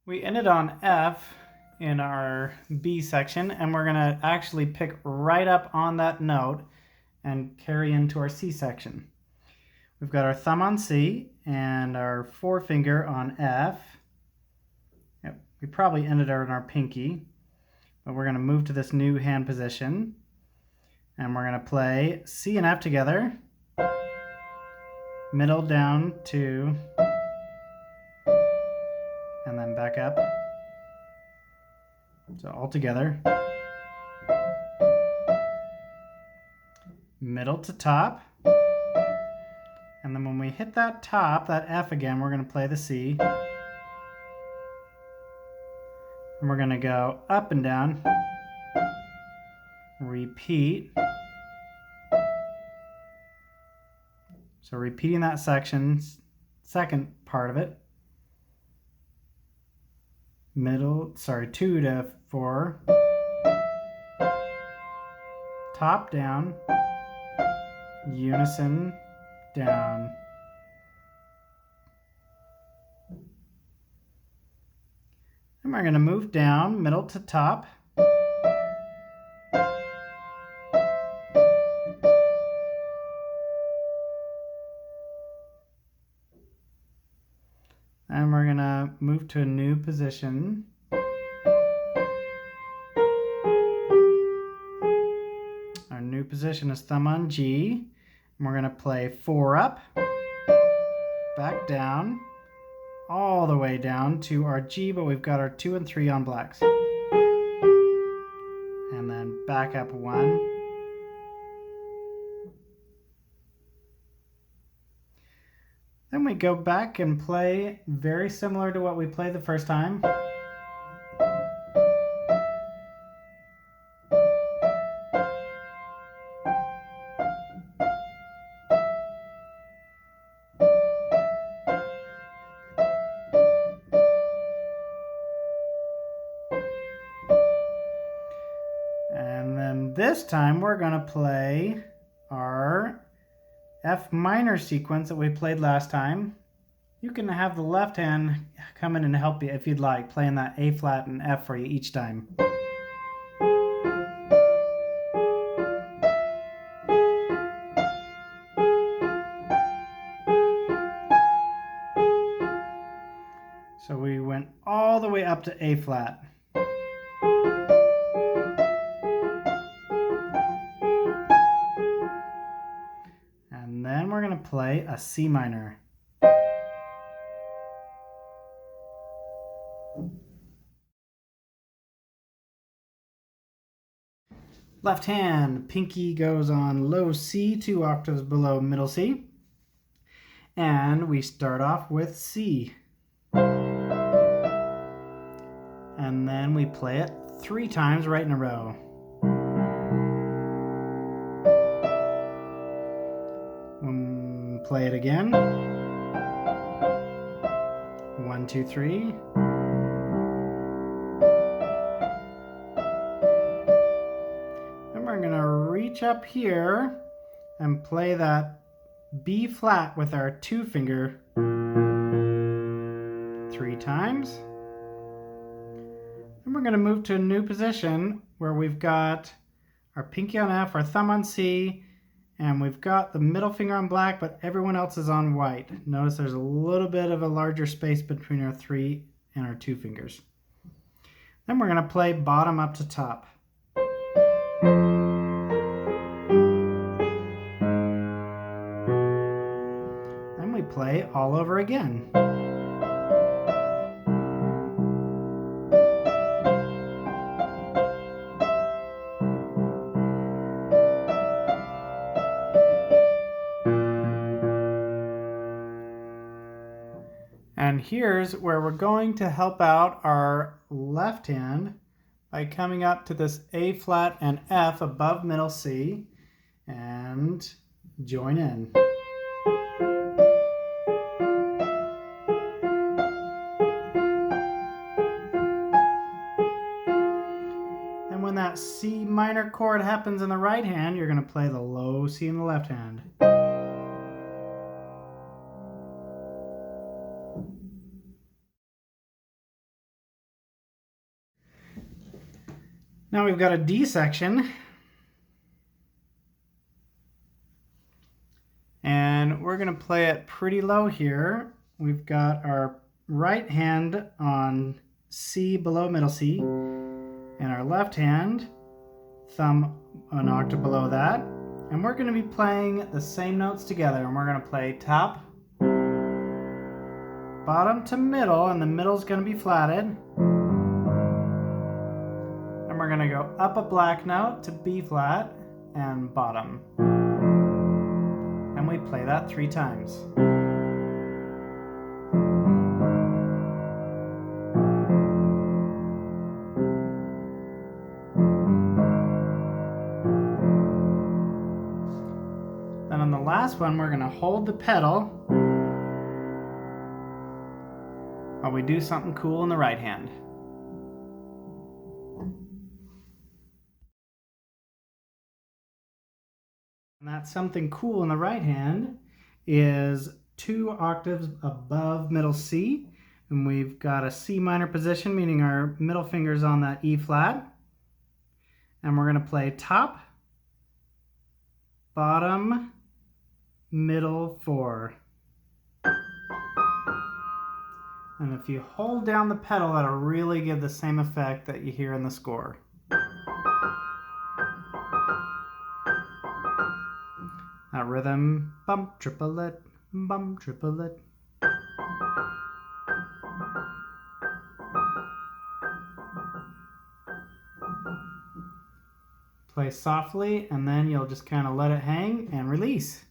We ended on F in our B section, and we're going to actually pick right up on that note and carry into our C section. We've got our thumb on C and our forefinger on F. Yep, we probably ended on our pinky, but we're going to move to this new hand position, and we're going to play C and F together, middle down to, and then back up. So all together. Middle to top. And then when we hit that top, that F again, we're going to play the C. And we're going to go up and down. Repeat. So repeating that section, second part of it. Middle, 2 to 4. Top down. Unison down. And we're going to move down, middle to top. And we're going to move to a new position. Our new position is thumb on G. And we're going to play 4 up, back down, all the way down to our G, but we've got our 2 and 3 on blacks. And then back up 1. Then we go back and play very similar to what we played the first time. And then this time we're going to play our F minor sequence that we played last time. You can have the left hand come in and help you if you'd like, playing that A flat and F for you each time. So we went all the way up to A flat. And then we're going to play a C minor. Left hand, pinky goes on low C, 2 octaves below middle C. And we start off with C. And then we play it 3 times right in a row. Play it again. 1, 2, 3. Then we're going to reach up here and play that B flat with our 2 finger 3 times. Then we're going to move to a new position where we've got our pinky on F, our thumb on C, and we've got the middle finger on black, but everyone else is on white. Notice there's a little bit of a larger space between our 3 and our 2 fingers. Then we're going to play bottom up to top. Then we play all over again. And here's where we're going to help out our left hand by coming up to this A flat and F above middle C and join in. And when that C minor chord happens in the right hand, you're going to play the low C in the left hand. Now we've got a D section. And we're going to play it pretty low here. We've got our right hand on C below middle C, and our left hand, thumb an octave below that. And we're going to be playing the same notes together. And we're going to play top, bottom to middle, and the middle is going to be flatted. And we're going to go up a black note to B flat and bottom. And we play that 3 times. Then on the last one, we're going to hold the pedal while we do something cool in the right hand. And that something cool in the right hand is 2 octaves above middle C. And we've got a C minor position, meaning our middle finger's on that E flat. And we're going to play top, bottom, middle 4. And if you hold down the pedal, that'll really give the same effect that you hear in the score. That rhythm, bump, triplet, bump, triplet. Play softly, and then you'll just kind of let it hang and release.